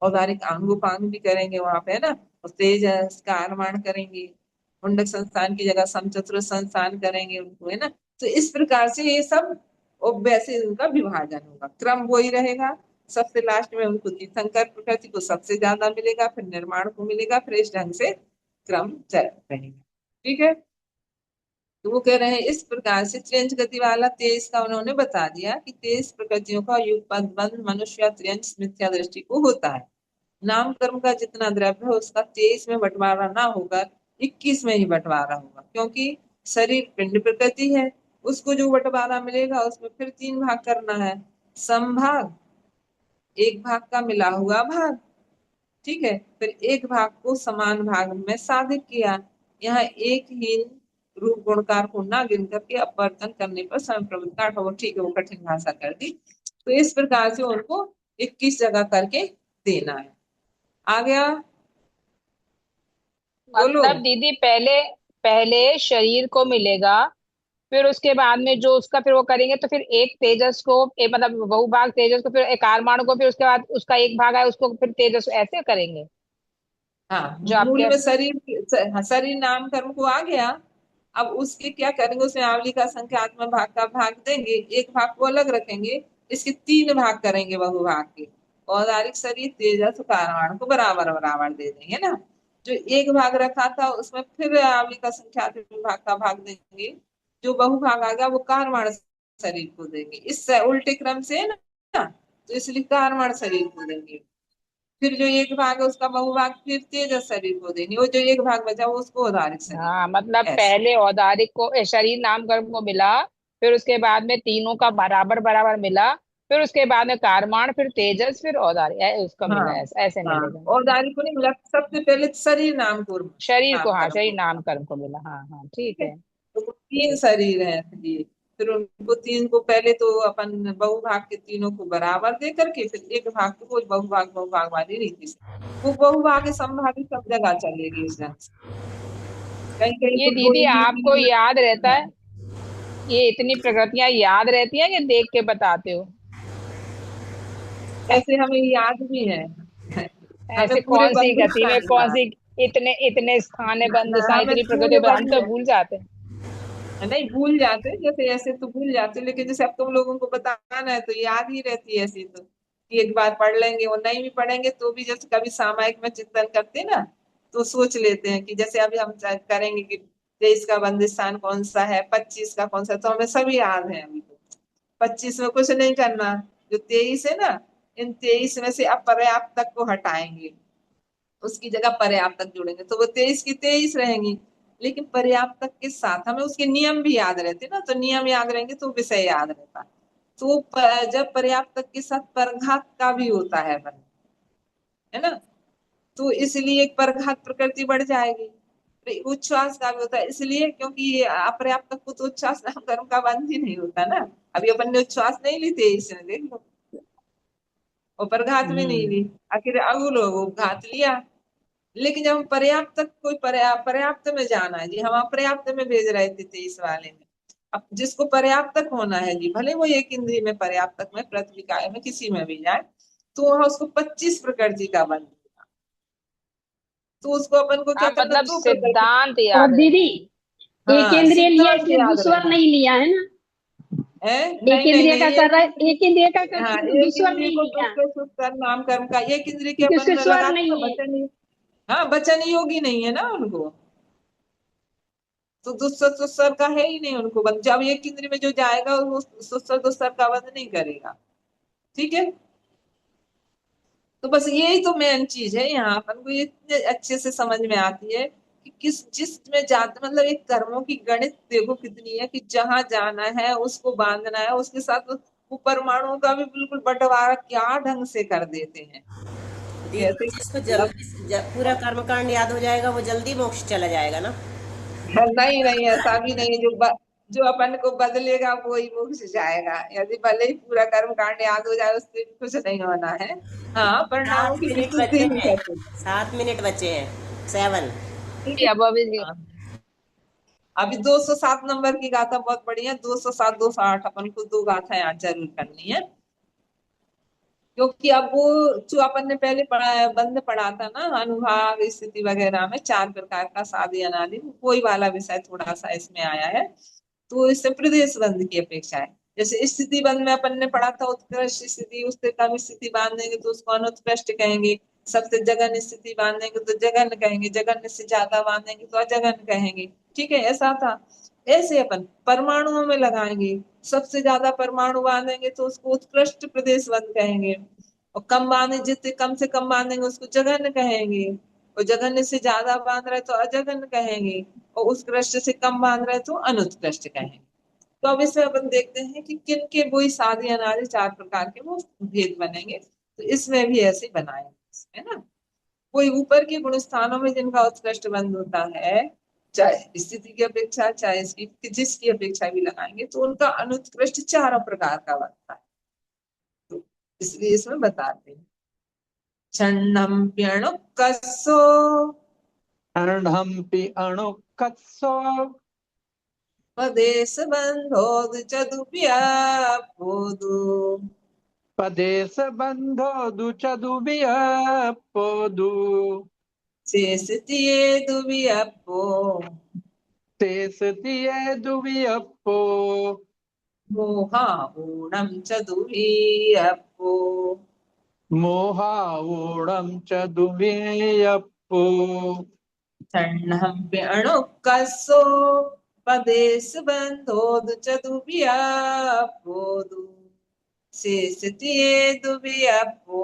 औदारिक अंगोपांग भी करेंगे वहां पे, है ना, और तेज का अनुमान करेंगे, मुंडक संस्थान की जगह समचतुर संस्थान करेंगे उनको, है ना। तो इस प्रकार से ये सब, और वैसे उनका विभाजन होगा, क्रम वही रहेगा। सबसे लास्ट में उनको तीर्थंकर प्रकृति को सबसे ज्यादा मिलेगा, फिर निर्माण को मिलेगा, फिर इस ढंग से क्रम चल रहेगा। ठीक है, तो वो कह रहे हैं इस प्रकार से त्रियंच गति वाला 23 का उन्होंने बता दिया कि 23 प्रकृतियों का युगपद बंध मनुष्य या त्रियंच मिथ्या दृष्टि को होता है। नाम कर्म का जितना द्रव्य है उसका 23 में बंटवारा ना होकर 21 में ही बंटवारा होगा, क्योंकि शरीर पिंड प्रकृति है, उसको जो बंटवारा मिलेगा उसमें फिर 3 भाग करना है, समभाग, एक भाग का मिला हुआ भाग, ठीक है, फिर एक भाग को समान भाग में साधिक किया। यहाँ एक हीन रूप गुणकार को ना गिन करके अपवर्तन करने पर समय प्रवृत्ता, वो ठीक है, वो कठिन भाषा कर दी। तो इस प्रकार से उनको 21 जगह करके देना है। आ गया? बोलो। मतलब दीदी पहले पहले शरीर को मिलेगा, फिर उसके बाद में जो उसका फिर वो करेंगे, तो फिर एक तेजस को मतलब बहुभाग तेजस को, फिर एक आरमाणु को, फिर उसके बाद उसका एक भाग है उसको फिर तेजस, ऐसे करेंगे हाँ, जो मूल आपके। में शरीर नाम कर्म को आ गया। अब उसके क्या करेंगे? उसमें आवली का संख्यात्मक भाग का भाग देंगे, एक भाग को अलग रखेंगे, इसके 3 भाग करेंगे बहुभाग के, औदारिक शरीर तेजस कारवाण को बराबर बराबर दे देंगे ना। जो एक भाग रखा था उसमें फिर आवली का संख्यात्मक भाग का भाग देंगे, जो बहुभाग आ गया वो कारवाण शरीर को देंगे, इस उल्टे क्रम से ना, तो इसलिए कारवाण शरीर को देंगे। फिर जो एक भाग है उसका बहुभाग फिर तेजस शरीर को देंगे, वो जो एक भाग बचा वो उसको औदारिक शरीर हाँ, मतलब को, ऐसे। पहले औदारिक को शरीर नाम कर्म को मिला, फिर उसके बाद में तीनों का बराबर बराबर मिला, फिर उसके बाद में कारमाण, फिर तेजस, फिर औदारिक उसका हाँ मिला, ऐसे ऐसे हाँ, मिलेगा। औदारिक को नहीं मिला, सबसे पहले शरीर नाम को, शरीर को, नाम हाँ, कर्म शरीर को नाम मिला। कर्म को मिला, हाँ हाँ, ठीक ठीक है, है। तो वो 3 ठीक। शरीर है ये। फिर उनको 3 को पहले तो अपन बहुभाग के तीनों को बराबर दे करके फिर एक भाग को वो बहुभाग वाली रीति से वो बहुभाग संभागी सब जगह चलेगी इस ढंग से। कहीं कहीं ये तो दीदी कोई आपको भी याद रहता है, ये इतनी प्रकृतियां याद रहती हैं कि देख के बताते हो? ऐसे हमें याद भी है, हमें ऐसे पूरे कौन सी बंद गति में स्थान कौन याद सी, इतने इतने स्थान है, बंद स्थान, हमें इतनी प्रकृति, पूरे हम तो बंद, भूल जाते हैं। नहीं भूल जाते, जैसे ऐसे तो भूल जाते, लेकिन जैसे अब तुम लोगों को बताना है तो याद ही रहती है ऐसी, तो कि एक बार पढ़ लेंगे, और नहीं भी पढ़ेंगे तो भी जैसे कभी सामायिक में चिंतन करते ना, तो सोच लेते हैं कि जैसे अभी हम करेंगे कि 23 का बंद स्थान कौन सा है, 25 का कौन सा, तो हमें सभी याद है अभी तो। 25 में कुछ नहीं करना, जो 23 है ना, इन 23 में से अपर्याप्तक को हटाएंगे, उसकी जगह पर्याप्तक जोड़ेंगे, तो वो 23 की 23 रहेंगी। लेकिन पर्याप्तक के साथ हमें उसके नियम भी याद रहते ना, तो नियम याद रहेंगे तो विषय याद रहता। तो जब पर्याप्तक के साथ परघात का भी होता है बन, है ना, तो इसलिए एक परघात प्रकृति बढ़ जाएगी। फिर उच्छ्वास का भी होता है, इसलिए क्योंकि ये अपर्याप्तक को तो उच्छ्वास नामकरण का बंध ही नहीं होता ना। अभी अपन ने उच्छ्वास नहीं ली 23 में, देख लो, और परघात भी नहीं ली, आखिर अगुल वो घात लिया। लेकिन जब हम पर्याप्त तक कोई पर्याप्त में जाना है जी, हम अपर्याप्त में भेज रहे थे 23 वाले में। अब जिसको पर्याप्त तक होना है जी, भले वो एक इंद्रिय में पर्याप्त तक में प्रतिकाय में किसी में भी जाए, तो वहां उसको 25 प्रकृति का बंध होगा। तो उसको अपन को क्या हाँ करना, मतलब दो प्रकृति। सिद्धांत और याद दीदी रहे। एक हाँ, इंद्रिय लिया सिद्धांत इसलिए याद दुस्वर रहना नहीं लिया है ना। है। एक नहीं नहीं इंद्रिय का नहीं, कर रहा है, एक इंद्रिय का हाँ, करते तो एक दुस्वर इंद्रिय नहीं को लिया कर नाम कर्म का, एक इंद्रिय के क्योंकि अपन उसके में स्वर लगाते ना नहीं है। वचन ही, हाँ वचन योगी नहीं है ना उनको, तो दुस्सर सुस्सर का है ही नहीं उनको बंद। जब एक इंद्रिय में जो जाएगा वो सुस्सर दुस्सर का बंद नहीं करेगा। ठीक है, तो बस यही तो मेन चीज है, यहाँ अपन को ये इतने अच्छे से समझ में आती है कि किस जिस में जाते, मतलब एक कर्मों की गणित देखो कितनी है, कि जहां जाना है उसको बांधना है, उसके साथ वो परमाणुओं का भी बिल्कुल बंटवारा क्या ढंग से कर देते हैं। दीदी जैसे जिसको अब जल्दी पूरा कर्मकांड याद हो जाएगा वो जल्दी मोक्ष चला जाएगा ना। नहीं नहीं, ऐसा भी नहीं, जो अपन को बदलेगा वो ही मोक्ष जाएगा, यदि भले ही पूरा कर्म कांड याद हो जाए उससे भी कुछ नहीं होना है। हाँ, परिणामों सात की मिनट विशुद्धि बचे नहीं हैं, करते। 7 मिनट बचे हैं, 7। ठीक है। अब अभी हाँ, अभी 207 नंबर की गाथा बहुत बढ़िया, 207 208 अपन को दो गाथा याद जरूर करनी है, क्योंकि अब वो जो अपन ने पहले पढ़ा बंद पढ़ा था ना, अनुभाग स्थिति वगैरह में 4 प्रकार का साधि अनादि, वही वाला विषय थोड़ा सा इसमें आया है। तो इससे प्रदेश बंद की अपेक्षा है। जैसे स्थिति बंद में अपन ने पढ़ा था उत्कृष्ट स्थिति, उससे कम स्थिति बांधेंगे तो उसको अनुत्कृष्ट कहेंगे, सबसे जघन्य स्थिति बांधेंगे तो जघन्य कहेंगे, जघन्य से ज्यादा बांधेंगे तो अजघन्य कहेंगे। ठीक है, ऐसा था। ऐसे अपन परमाणुओं में लगाएंगे, सबसे ज्यादा परमाणु बांधेंगे तो उसको उत्कृष्ट प्रदेश बंद कहेंगे, और कम बांधे जितने कम से कम बांधेंगे उसको जघन्य कहेंगे, और जघन्य से ज्यादा बांध रहे तो अजघन्य कहेंगे, और उत्कृष्ट से कम बांध रहे तो अनुत्कृष्ट कहेंगे। तो अब इसमें अपन देखते हैं कि किन के वही साधे अनादि 4 प्रकार के वो भेद बनेंगे, तो इसमें भी ऐसे ही बनाएंगे, है ना। कोई ऊपर के गुण स्थानों में जिनका उत्कृष्ट बंध होता है, चाहे स्थिति की अपेक्षा चाहे इसकी जिसकी अपेक्षा भी लगाएंगे, तो उनका अनुत्कृष्ट 4 प्रकार का बनता है। तो इसलिए इसमें बताते हैं, छन्नम प्यणु कसो अर्णहंपि अणुकत्सो पदेश बंधोद चदुप्यापोदु पदेश बंधो दुचदुबियपोदु शेषतिये दुबियप्पो तेसतिये दुबियप्पो मोहा ऊणम चदुबियप्पो मोहावूढं च दुर्वियप्पो सन्नहम्प्यणुकसो पदेश बंधोद चदुबियप्पोदु शेषतिये दुबियप्पो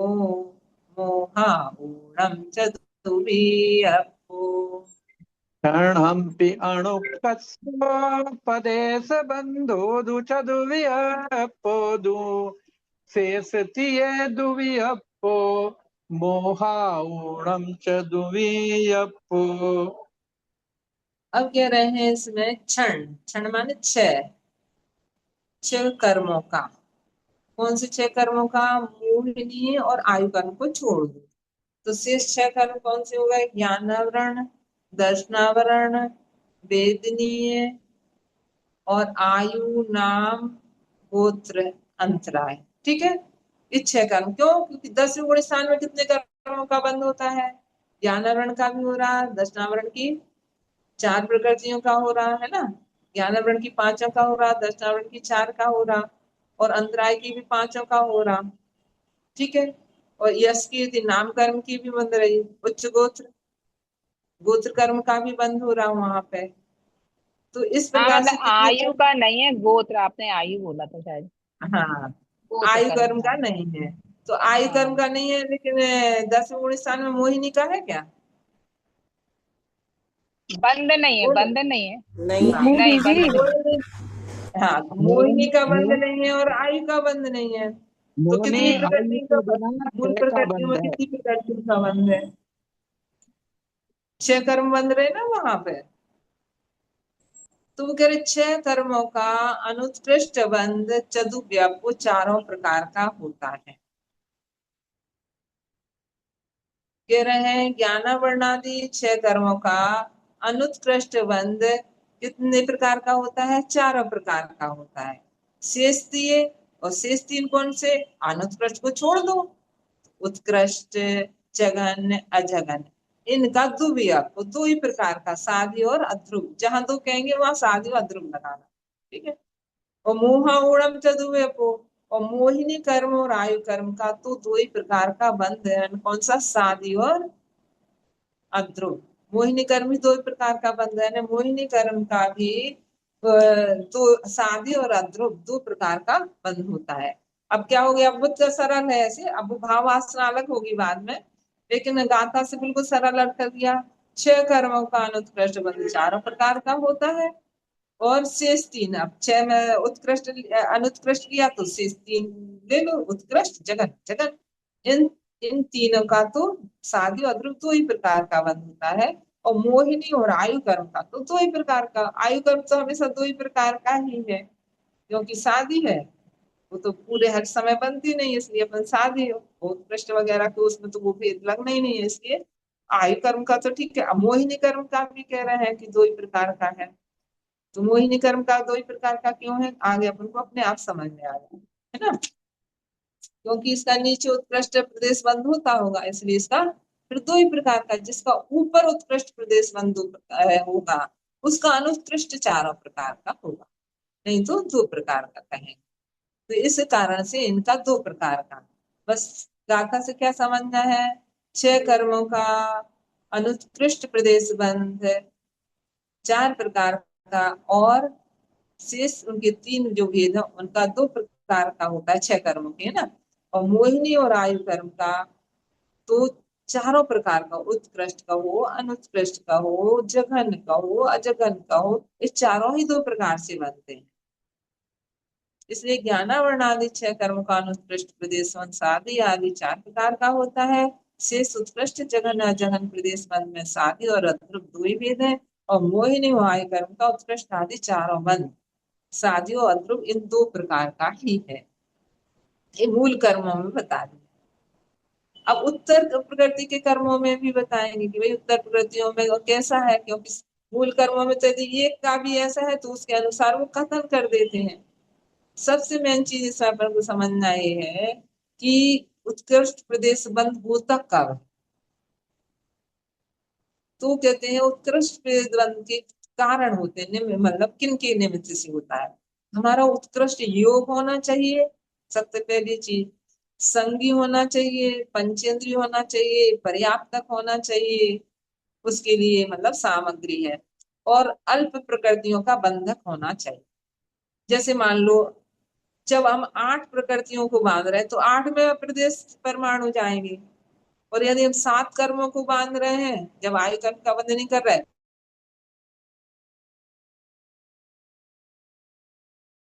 मोहा ऊणम चदुबियप्पो। कर्णहंपि अणुकस्सो पदेशबन्धो च दुर्वियप्पोदु शेषतिये दुर्वियप्पो मोहावूढं च दुर्वियप्पो। अब कह रहे हैं इसमें क्षण, क्षण माने 6 कर्मों का। कौन से 6 कर्मों का? मोहिनी और आयु कर्म को छोड़ दो, तो शेष 6 कर्म कौन से हो गए? ज्ञानावरण, दर्शनावरण, वेदनीय और आयु नाम गोत्र अंतराय। ठीक है, ये 6 कर्म। क्यों? क्योंकि 10वें गुण स्थान में कितने कर्मों का बंध होता है? ज्ञानावरण का भी हो रहा, दर्शनावरण की 4 प्रकृतियों का हो रहा है ना, ज्ञानावरण की 5 का हो रहा, दर्शनावरण की 4 का हो रहा, और अंतराय की भी 5 का हो रहा। ठीक है, और यश की नाम कर्म की भी बंध रही, उच्च गोत्र गोत्र कर्म का भी बंद हो रहा वहां पे। तो इस हाँ प्रकार से मतलब कितने आयु का नहीं है, गोत्र, आपने आयु बोला था शायद। हाँ, गोत्र आयु कर्म, कर्म का हाँ। नहीं है। तो आयु कर्म हाँ, का नहीं है, लेकिन 10वें गुण स्थान में मोहिनी का है क्या? बंध नहीं है, बोलो। बंधन नहीं है। नहीं हाँ, है। नहीं नहीं, बंध दीदी, नहीं है। मोहिनी, हाँ, मोहिनी मोहिनी का बंध मोहिनी नहीं है और आयु का बंध नहीं है। तो मोहिनी कितनी हम्म। आयु प्रकृतियों के का, बिना मूल छह का प्रकृतियों बंध में है। कितनी प्रकृतियों का बंध है? 6 कर्म बंध रहे ना वहां पे। तो वो कह रहे 6 कर्मों का अनुत्कृष्ट बंध चतुव्यापो चारों प्रकार का होता है। कह रहे हैं ज्ञानावरणादि 6 कर्मों का अनुत्कृष्ट बंध कितने प्रकार का होता है? 4 प्रकार का होता है। शेष दिए, और शेष 3 कौन से? अनुत्कृष्ट को छोड़ दो, उत्कृष्ट, जघन, अजघन, इनका द्विव्याप, 2 ही प्रकार का, सादि और अध्रुव। जहां 2 कहेंगे वहां सादि और अध्रुव लगाना, ठीक है। और मोहा उड़म चतुव्यापो, और मोहिनी कर्म और आयु कर्म का तो 2 ही प्रकार का बंध है। कौन सा? सादि और अध्रुव। मोहिनी कर्म भी 2 ही प्रकार का बंधन है। मोहिनी कर्म का भी तो सादी और अध्रुव 2 प्रकार का बंध होता है। अब क्या हो गया? अब बुद्ध सरल है ऐसे, अब भाव वासना अलग होगी बाद में, लेकिन गाथा से बिल्कुल सरल अर्थ कर दिया। 6 कर्मों का अनुत्कृष्ट बंध 4 प्रकार का होता है, और शेष 3, अब 6 में उत्कृष्ट अनुत्कृष्ट लिया तो शेष 3 ले लो, उत्कृष्ट, जगन, जगन, इन इन तीनों का तो सादी और ध्रुव 2 ही प्रकार का बंध होता है। और मोहिनी और आयु कर्म का तो 2 ही प्रकार का। आयु कर्म तो हमेशा 2 ही प्रकार का ही है, क्योंकि शादी है, वो तो पूरे हर समय बनती नहीं, इसलिए अपन शादी हो, उत्कृष्ट वगैरह तो उसमें तो वो भेद लगना ही नहीं है, इसलिए आयु कर्म का तो ठीक है। अब मोहिनी कर्म का भी कह रहे हैं कि 2 ही प्रकार का है। तो मोहिनी कर्म का 2 ही प्रकार का क्यों है, आगे अपन को अपने आप समझ में आएगा, है ना। क्योंकि इसका नीचे उत्कृष्ट प्रदेश बंधु होता होगा, इसलिए इसका फिर 2 ही प्रकार का, जिसका ऊपर उत्कृष्ट प्रदेश बंधु होगा उसका अनुत्कृष्ट 4 प्रकार का होगा, नहीं तो 2 प्रकार का कहेंगे। तो इस कारण से इनका 2 प्रकार का। बस गाथा से क्या समझना है? 6 कर्मों का अनुत्कृष्ट प्रदेश बंध 4 प्रकार का, और शेष उनके 3 जो भेद है उनका 2 प्रकार का होता है 6 कर्मों के, है ना। और मोहिनी और आयु कर्म का तो चारों प्रकार का, उत्कृष्ट का हो, अनुत्कृष्ट का हो, जघन का हो, अजघन का हो, ये चारों ही 2 प्रकार से बनते हैं। इसलिए ज्ञानावरण आदि 6 कर्म का अनुत्कृष्ट प्रदेश सादि आदि 4 प्रकार का होता है। शेष उत्कृष्ट जघन अजघन प्रदेश बंध में सादि और अध्रुव 2 ही भेद है। और मोहिनी और आयु कर्म का उत्कृष्ट आदि चारों बंध सादि और अध्रुव इन 2 प्रकार का ही है। ये मूल कर्मों में बता दिया। अब उत्तर प्रकृति के कर्मों में भी बताएंगे कि भाई उत्तर प्रकृतियों में वो कैसा है, क्योंकि मूल कर्मों में तो यदि एक का भी ऐसा है तो उसके अनुसार वो कथन कर देते हैं। सबसे मेन चीज इसमें अपन को समझना ये है कि उत्कृष्ट प्रदेश बंध होता कब है। तो कहते हैं उत्कृष्ट प्रदेश बंध के कारण होते हैं, मतलब किन के निमित्त से होता है। हमारा उत्कृष्ट योग होना चाहिए, सबसे पहली चीज। संगी होना चाहिए, पंचेंद्रिय होना चाहिए, पर्याप्तक होना चाहिए, उसके लिए मतलब सामग्री है। और अल्प प्रकृतियों का बंधक होना चाहिए। जैसे मान लो जब हम 8 प्रकृतियों को बांध रहे हैं तो 8वें प्रदेश परमाणु जाएंगे। और यदि हम 7 कर्मों को बांध रहे हैं, जब आयु कर्म का बंध नहीं कर रहे